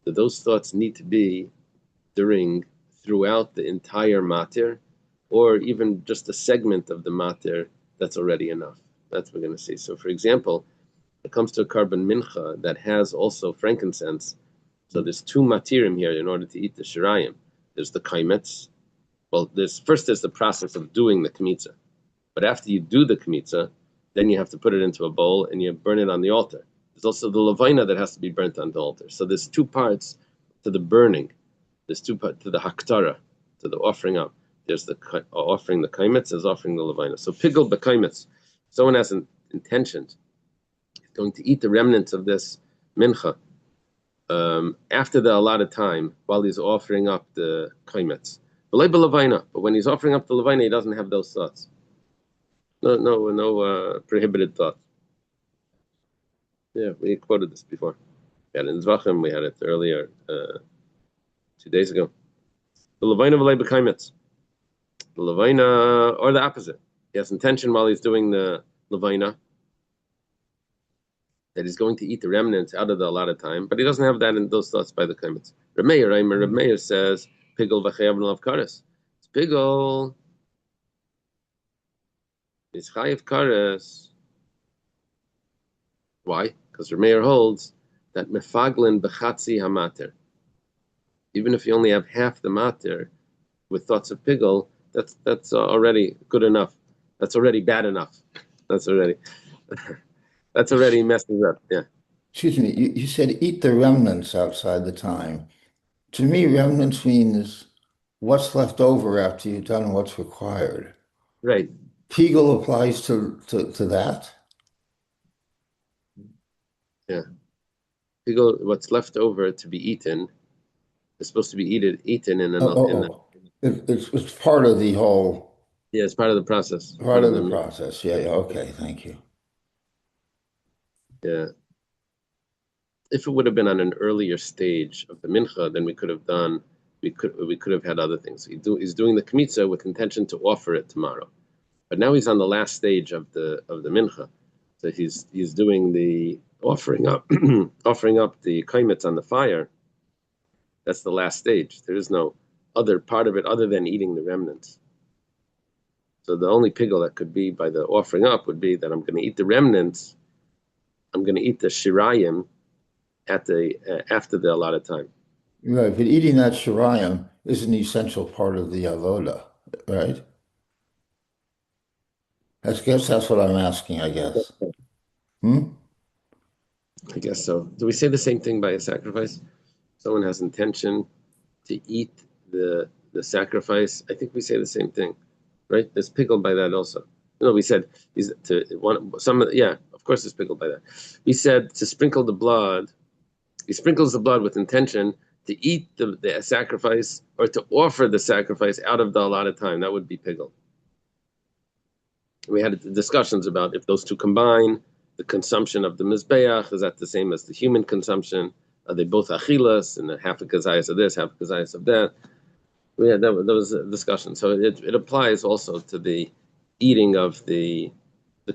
That those thoughts need to be throughout the entire matir, or even just a segment of the matir. That's already enough. That's what we're going to see. So, for example, it comes to a carbon mincha that has also frankincense. So there's 2 matirim here in order to eat the shirayim. There's the kaimetz. Well, there's the process of doing the kmitza. But after you do the kmitza, then you have to put it into a bowl and you burn it on the altar. There's also the levina that has to be burnt on the altar. So there's 2 parts to the burning. There's 2 parts to the haktara, to the offering up. There's the offering the kaimetz, there's offering the levina. So pigul b'kaimetz. Someone has an intention, going to eat the remnants of this mincha after the allotted time while he's offering up the kaimetz. But when he's offering up the levina, he doesn't have those thoughts. No prohibited thoughts. Yeah, we quoted this before. We had it in Zvachim, we had it earlier, 2 days ago. The levina v'lei b'kaimetz. The levina, or the opposite. He has intention while he's doing the levina that he's going to eat the remnants out of the allotted time, but he doesn't have that in those thoughts by the kaimetz. Rav Meir says, pigul v'chayav l'lav kares. It's pigul. It's chayav kares. Why? Because Rav Meir holds that mefaglin b'chatzi hamater. Even if you only have half the mater with thoughts of pigul, that's already good enough. That's already bad enough. That's already. That's already messes up. Yeah. Excuse me, you said eat the remnants outside the time. To me, remnants means what's left over after you've done what's required. Right. Pegel applies to that? Yeah. What's left over to be eaten is supposed to be eaten in Oh, an oh, in a, oh. It's part of the whole, yeah, it's part of the process. part of the process. Yeah, yeah, okay, thank you. Yeah. If it would have been on an earlier stage of the mincha, then we could have had other things. He's doing the kmitza with intention to offer it tomorrow, but now he's on the last stage of the mincha, so he's doing the offering up offering up the kaimitz on the fire. That's the last stage. There is no other part of it other than eating the remnants. So the only pigel that could be by the offering up would be that I'm going to eat the remnants. I'm going to eat the shirayim at the after the allotted time. Right, but eating that shirayim is an essential part of the avoda, right? Guess that's what I'm asking, I guess. Hmm? I guess so. Do we say the same thing by a sacrifice? Someone has intention to eat the sacrifice. I think we say the same thing, right? There's pickled by that also. No, we said yeah, of course it's pickled by that. We said to sprinkle the blood. He sprinkles the blood with intention to eat the sacrifice or to offer the sacrifice out of the allotted time. That would be pickled. We had discussions about if those two combine, the consumption of the mizbeach, is that the same as the human consumption? Are they both achilas and half a kazayas of this, half a kazayas of that? We had those discussions. So it applies also to the eating of the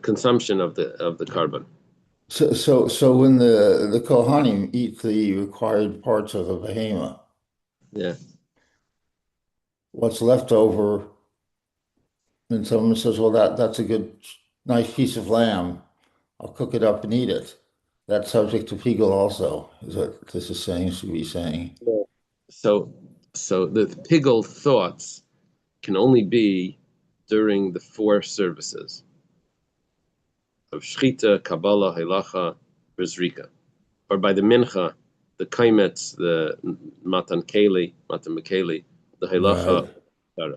consumption of the carbon. So when the Kohanim eat the required parts of the behemoth, Yeah. what's left over, and someone says, well, that's a good, nice piece of lamb. I'll cook it up and eat it. That's subject to pigel also, is what this is saying, should be saying. So the pigel thoughts can only be during the 4 services of Shchita, Kabbalah, Halacha, Rizrika, or by the Mincha, the Kaimetz, the Matan Mekeli, the Halacha. Right.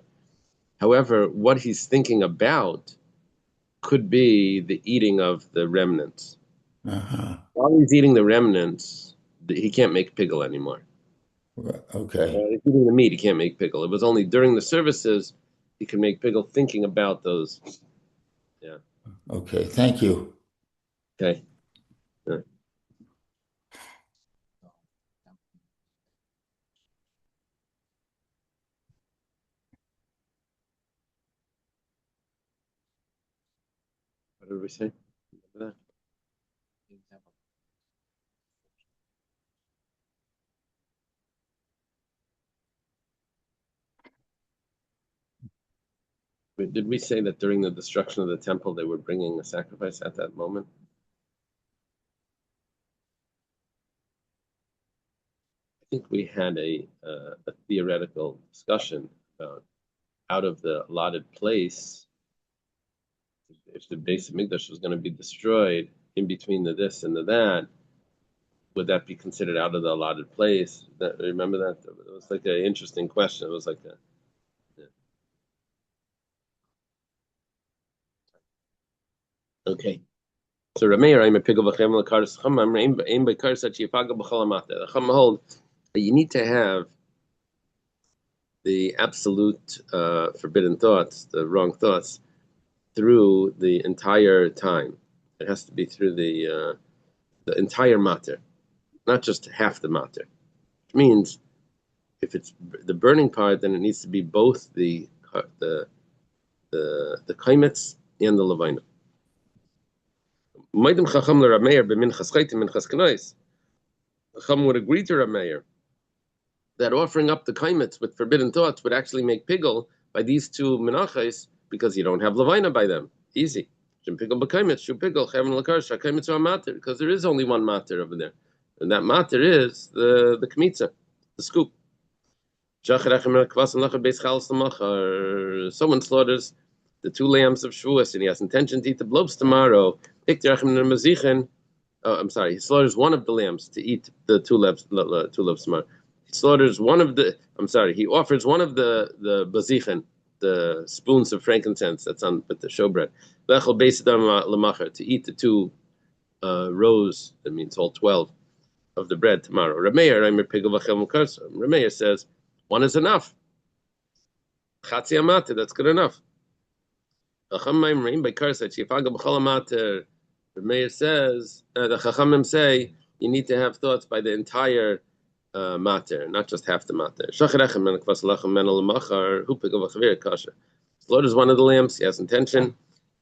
However, what he's thinking about could be the eating of the remnants. Uh-huh. While he's eating the remnants, he can't make pigel anymore. Right. Okay. He's eating the meat, he can't make pigel. It was only during the services he could make pigel, thinking about those. Yeah. Okay. Thank you. Okay. Yeah. What did we say? Remember that? Did we say that during the destruction of the temple they were bringing a sacrifice at that moment? I think we had a theoretical discussion about out of the allotted place, if the base of Mikdash was going to be destroyed in between the this and the that, would that be considered out of the allotted place? Remember that? It was like an interesting question. It was like a, yeah. Okay. So Rameir, I'm a pigel v'chem l'karis chamam. Aim by karis that yifaga b'chol amata. The chama hold that you need to have the absolute forbidden thoughts, the wrong thoughts, through the entire time. It has to be through the entire matter, not just half the matter. Which means if it's the burning part, then it needs to be both the kaimetz and the levina. Maidim chacham l'Rameir b'minchas chaytim minchas kanois. Chacham would agree to Rameir that offering up the kaimetz with forbidden thoughts would actually make pigel by these 2 menachos because you don't have levina by them. Easy. Because there is only one matter over there, and that matter is the kmitza, the scoop. Someone slaughters the 2 lambs of Shavuos and he has intention to eat the blobs tomorrow. Oh, I'm sorry. He slaughters one of the lambs to eat the two loaves smart. He slaughters one of the. I'm sorry. He offers one of the bazichen, the spoons of frankincense that's on with the showbread. To eat the two rows. That means all 12 of the bread tomorrow. Rameir says one is enough. Chatzi amate, that's good enough. The mayor says, the Chachamim say, you need to have thoughts by the entire mater, not just half the mater. Slaughters one of the lambs, he has intention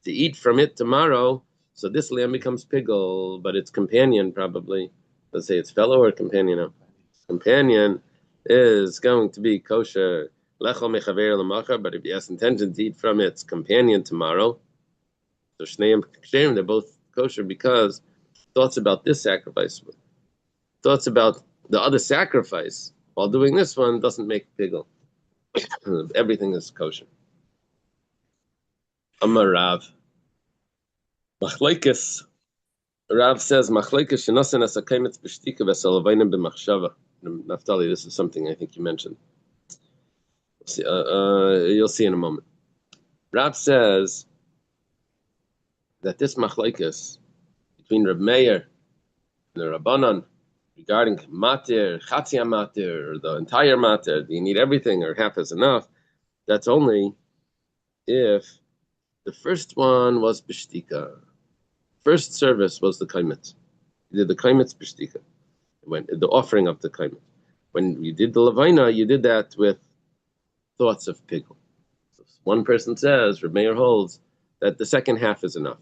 to eat from it tomorrow, so this lamb becomes pigel, but its companion probably, let's say its fellow or companion now. Companion is going to be kosher, but if he has intention to eat from its companion tomorrow, so Shneim Ksherim, they're both kosher because thoughts about this sacrifice, thoughts about the other sacrifice while doing this one doesn't make pigel. Everything is kosher. Amar Rav. Machlekes. Rav says, Machlekes shenasen as a kaimetz b'shtika v'salavainim b'machshava. Naftali, this is something I think you mentioned. You'll see in a moment. Rav says that this machlekes between Reb Meir and the Rabbanan regarding matir, chatzia matir, or the entire matir, do you need everything or half is enough? That's only if the first one was b'shtika. First service was the kaimetz. You did the kaimetz b'shtika. When the offering of the kaimetz. When you did the levaina, you did that with thoughts of pigel. So one person says, Reb Meir holds, that the second half is enough.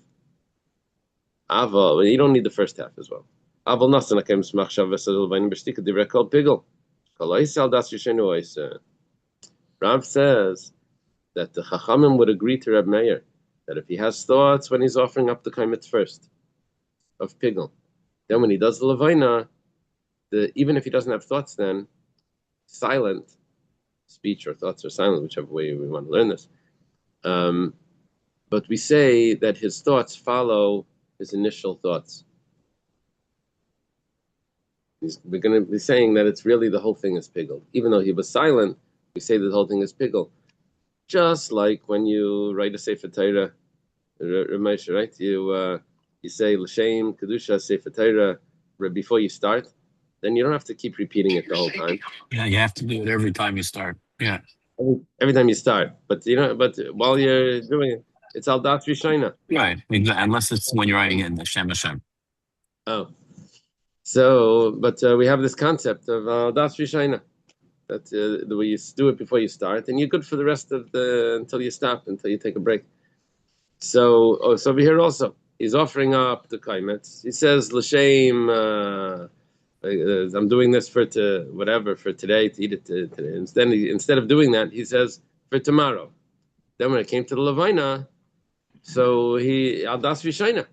Aval, you don't need the first half as well. Aval nasan akem smachshav v'sadol levaina b'shtika divrei kol pigel. Kalaisal das yishenu oisa. Rav says that the Chachamim would agree to Reb Meir that if he has thoughts when he's offering up the kaimetz first of pigel, then when he does the levaina, even if he doesn't have thoughts, then silent speech or thoughts are silent, whichever way we want to learn this. But we say that his thoughts follow his initial thoughts. We're going to be saying that it's really the whole thing is pigel. Even though he was silent, we say the whole thing is pigel. Just like when you write a Sefer Torah, Ramesha, right? You say L'Shem Kedusha Sefer Torah before you start. Then you don't have to keep repeating it the whole time. Yeah, you have to do it every time you start. Yeah. Every time you start. But while you're doing it, it's al dat rishayna. Right. Unless it's when you're writing it in the Shem Hashem. Oh. So, but we have this concept of al dat rishayna. That the way you do it before you start, and you're good for the rest of until you stop, until you take a break. So over here also, he's offering up the kaimetz. He says, L'Shem, I'm doing this for today, to eat it today. Instead of doing that, he says, for tomorrow. Then when it came to the levaina, so he, al das rishayna.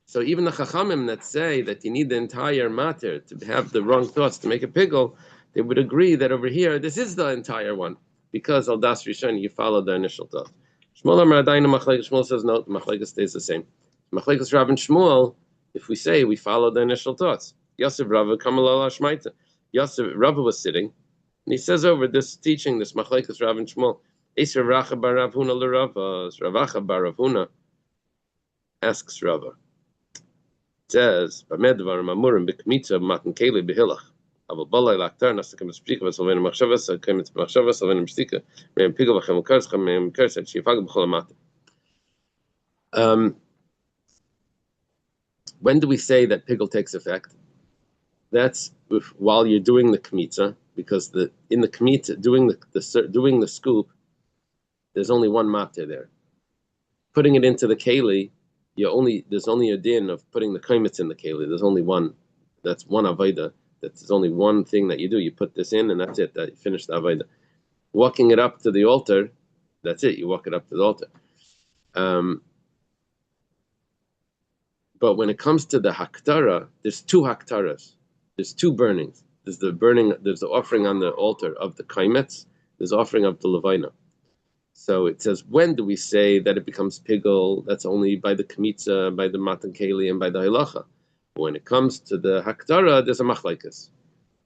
So even the chachamim that say that you need the entire matter to have the wrong thoughts to make a pigel, they would agree that over here, this is the entire one, because al das rishayna, you follow the initial thought. Shmuel says no, the machlekes stays the same. Machlekes Rav and Shmuel, if we say we follow the initial thoughts. Yosef Rava Kamalala Shmaita. Yosef Rava was sitting, and he says over this teaching, this machlekes Rav and Shmuel, Eser Racha bar Rav Huna l'Rava, Ravacha bar Rav Huna asks Rava. It says, Bamedvar Mamurim b'kmitza matan keli behilach. Aval balay laktar nasakem b'sprika v'salvenim machshavas kemitz b'machshavas salvenim b'stika me'em pigel v'chem ukars me'em ukars et shifag b'chol amata. When do we say that pigel takes effect? That's while you're doing the kmitza, because in the kmitza, doing the scoop, there's only one matter there. Putting it into the keli, there's only a din of putting the kaimetz in the keli. There's only one. That's one avodah. That's only one thing that you do. You put this in, and that's it. That you finish the avodah. Walking it up to the altar, that's it. You walk it up to the altar. But when it comes to the haktara, there's two haktaras. There's two burnings. There's the offering on the altar of the kaimetz. There's offering of the levaina. So it says, when do we say that it becomes pigul? That's only by the kmitza, by the matan keli, and by the halacha. When it comes to the hakdara, there's a machlaikas.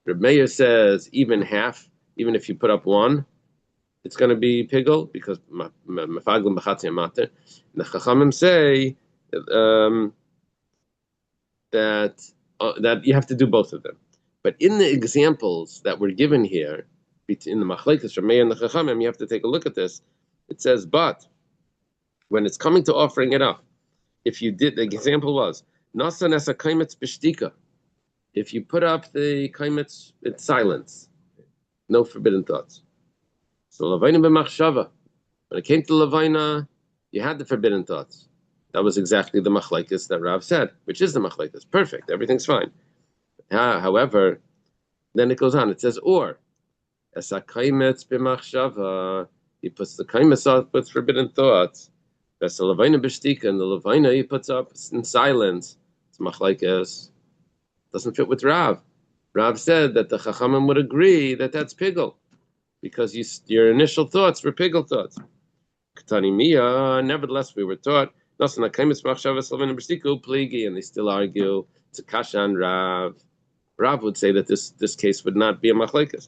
Reb Meir says even half, even if you put up one, it's going to be pigul because mafaglim b'chatzi mater. The chachamim say that you have to do both of them. But in the examples that were given here, in the machlaikas Reb Meir and the chachamim, you have to take a look at this. It says, but when it's coming to offering it up, if you did, the example was nasa nesa kaimetz b'shtika. If you put up the kaimetz in silence, no forbidden thoughts. So lavaina b'machshava. When it came to lavaina, you had the forbidden thoughts. That was exactly the machlaikas that Rav said, which is the machlaikas. Perfect, everything's fine. However, then it goes on. It says, or esa kaimetz b'machshava. He puts the kaimetz up with forbidden thoughts. That's the lavaina b'shtika, and the lavaina he puts up in silence. It's machlaikas. Doesn't fit with Rav. Rav said that the chachamim would agree that that's pigul, because your initial thoughts were pigul thoughts. Nevertheless, we were taught, and they still argue it's a kasha on Rav. Rav would say that this case would not be a machlekes.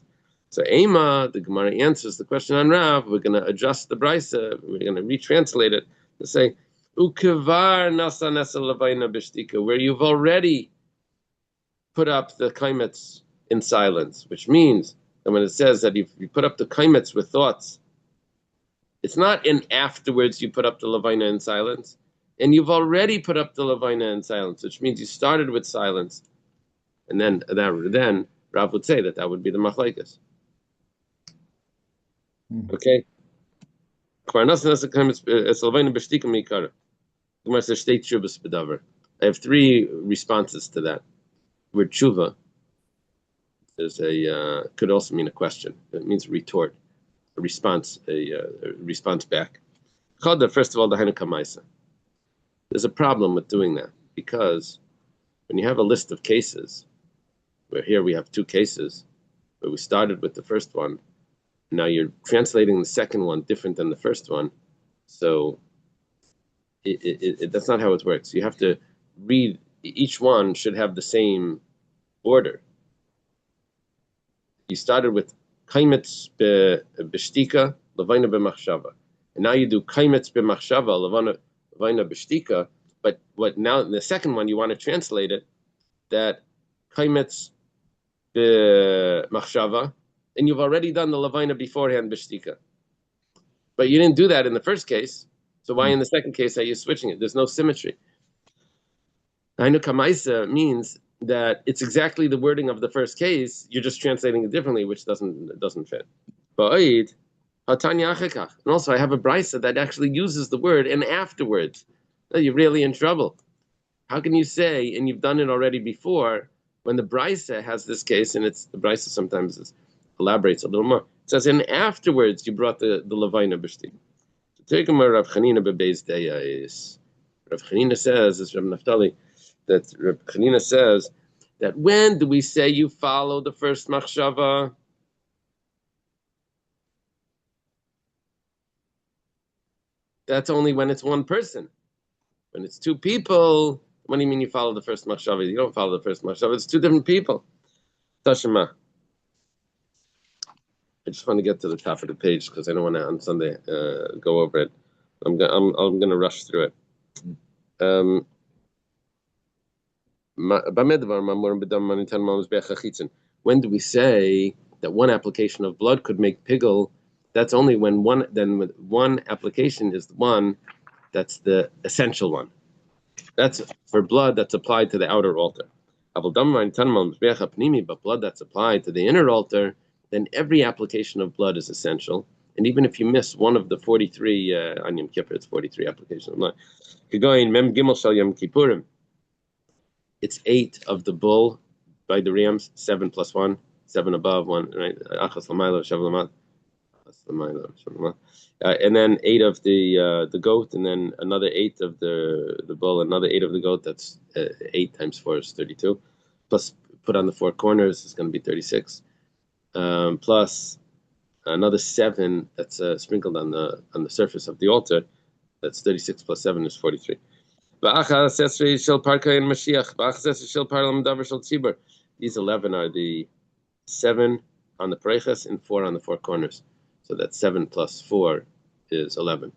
So Ema, the Gemara answers the question on Rav. We're going to adjust the brisa. We're going to retranslate it to say, Ukevar nasa nesa lavaina b'shtika, where you've already put up the kaimetz in silence, which means that when it says that if you put up the kaimetz with thoughts, it's not in afterwards you put up the lavaina in silence, and you've already put up the lavaina in silence, which means you started with silence, and then Rav would say that would be the machlaikas. Okay. I have three responses to that. Word tshuva is could also mean a question. It means retort, a response back. First of all, the Hanukkah Maisa. There's a problem with doing that, because when you have a list of cases, where here we have two cases, where we started with the first one, now you're translating the second one different than the first one, so that's not how it works. You have to read, each one should have the same order. You started with kaimetz b'shtika, lavaina b'machshava, and now you do kaimetz b'machshava, lavaina b'shtika. But what now in the second one you want to translate it that kaimetz b'machshava, and you've already done the lavaina beforehand b'shtika, but you didn't do that in the first case. So why in the second case are you switching it? There's no symmetry. Hanukkah Maisa means that it's exactly the wording of the first case. You're just translating it differently, which doesn't fit. And also, I have a brisa that actually uses the word and afterwards. You're really in trouble. How can you say, and you've done it already before, when the brisa has this case, and the brisa sometimes elaborates a little more. It says, and afterwards you brought the lavaina b'shtik. So take him Rav Chanina bebeis deyais. Rav Chanina says, as Rav Naftali, that Rav Chanina says that when do we say you follow the first machshava? That's only when it's one person. When it's two people, what do you mean you follow the first machshava? You don't follow the first machshava. It's two different people. Tashema. I just want to get to the top of the page because I don't want to on Sunday go over it. I'm going to rush through it. When do we say that one application of blood could make pigul? That's only when one application is the one that's the essential one. That's for blood that's applied to the outer altar. But blood that's applied to the inner altar, then every application of blood is essential. And even if you miss one of the 43 on Yom Kippur, it's 43 applications of blood. It's 8 of the bull by the rams, 7 plus 1, 7 above 1, right? And then 8 of the goat, and then another 8 of the bull, another 8 of the goat. That's 8 times 4 is 32. Plus put on the 4 corners is going to be 36. Plus another 7 that's sprinkled on the surface of the altar. That's 36 plus 7 is 43. These 11 are the 7 on the pareches and 4 on the 4 corners. So that's 7 plus 4 is 11.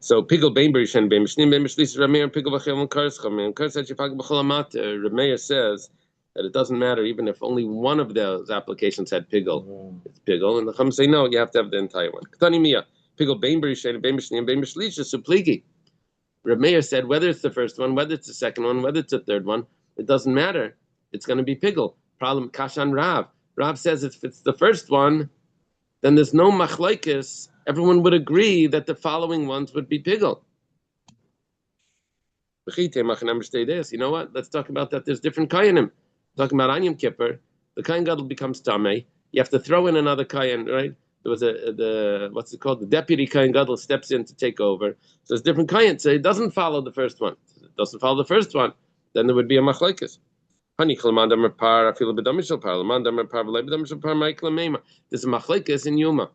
So pigel bein berishen bein mishnim bein mishlis Rameir pigel b'chel and karscham and karschach yipag b'chol amater. Rameir says that it doesn't matter even if only one of those applications had pigel. It's pigel, and the Chum say no, you have to have the entire one. Ketani mia pigel bein berishen bein mishnim bein mishlis supligi. Rameir said whether it's the first one, whether it's the second one, whether it's the third one, it doesn't matter. It's going to be pigel. Problem kashan Rav. Rav says if it's the first one, then there's no machlokes. Everyone would agree that the following ones would be pigel. You know what? Let's talk about that. There's different kayanim. Talking about Anyam Kippur, the kayan gadol becomes tamei. You have to throw in another kayan, right? There was what's it called? The deputy kayan gadol steps in to take over. So it's different kayan. So it doesn't follow the first one. It doesn't follow the first one. Then there would be a machlokes. There's a machlokes in Yuma.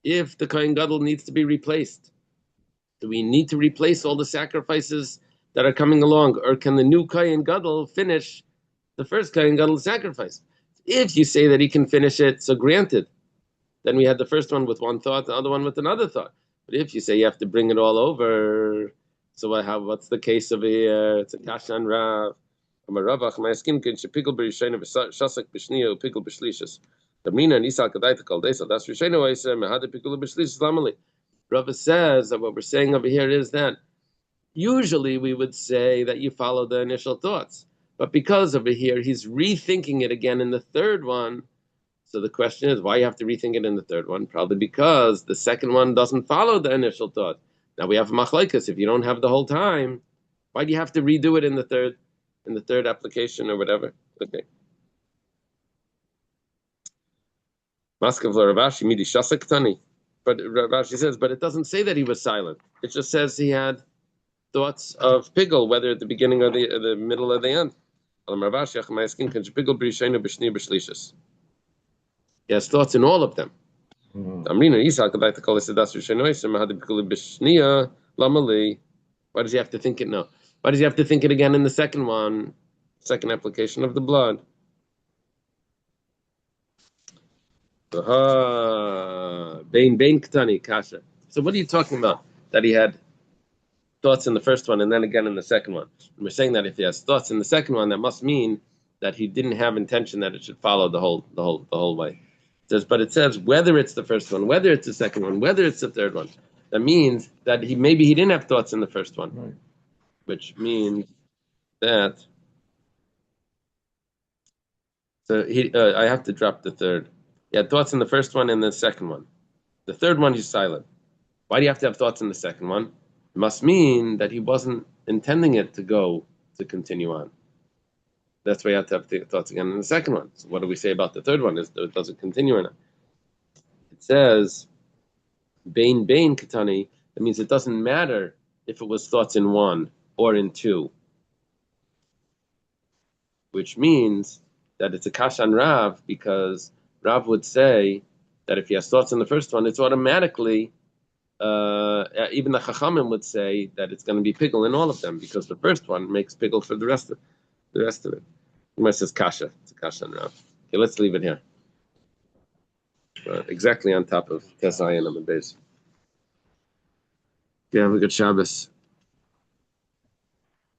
If the Kohen Gadol needs to be replaced, do we need to replace all the sacrifices that are coming along, or can the new Kohen Gadol finish the first Kohen Gadol sacrifice? If you say that he can finish it, so granted, then we had the first one with one thought, the other one with another thought. But if you say you have to bring it all over, so what's the case over here? It's a kashan Rav. My skin can shepigel b'rishayna v'shasak b'shniya upigel b'shlishas. Damrina and Isal Kadai to Kaldesa. That's Rishayna Waisa Mehada Pikul B'Shlish Lamali. Rava says that what we're saying over here is that usually we would say that you follow the initial thoughts, but because over here he's rethinking it again in the third one. So the question is, why you have to rethink it in the third one? Probably because the second one doesn't follow the initial thought. Now we have machlokes. If you don't have the whole time, why do you have to redo it in the third application or whatever? Okay. Maskav Ravashi midi shasak tani. But Ravashi says, but it doesn't say that he was silent. It just says he had thoughts of pigel, whether at the beginning or the middle or the end. He has thoughts in all of them. Why does he have to think it now? Why does he have to think it again in the second one? Second application of the blood. Bain Ktani Kasha. So what are you talking about? That he had thoughts in the first one and then again in the second one. And we're saying that if he has thoughts in the second one, that must mean that he didn't have intention that it should follow the whole way. It says, but it says whether it's the first one, whether it's the second one, whether it's the third one. That means that maybe he didn't have thoughts in the first one, right. Which means that. So I have to drop the third. He had thoughts in the first one and the second one. The third one, he's silent. Why do you have to have thoughts in the second one? It must mean that he wasn't intending it to continue on. That's why you have to have thoughts again in the second one. So what do we say about the third one? Does it continue or not? It says, Bain Katani. That means it doesn't matter if it was thoughts in one or in two. Which means that it's a kashan Rav, because Rav would say that if he has thoughts in the first one, it's automatically, even the Chachamim would say that it's going to be pigel in all of them, because the first one makes pigel for the rest of it. It says kasha. It's a kashan Rav. Okay, let's leave it here. Exactly on top of Tesayin on the base. Okay, have a good Shabbos.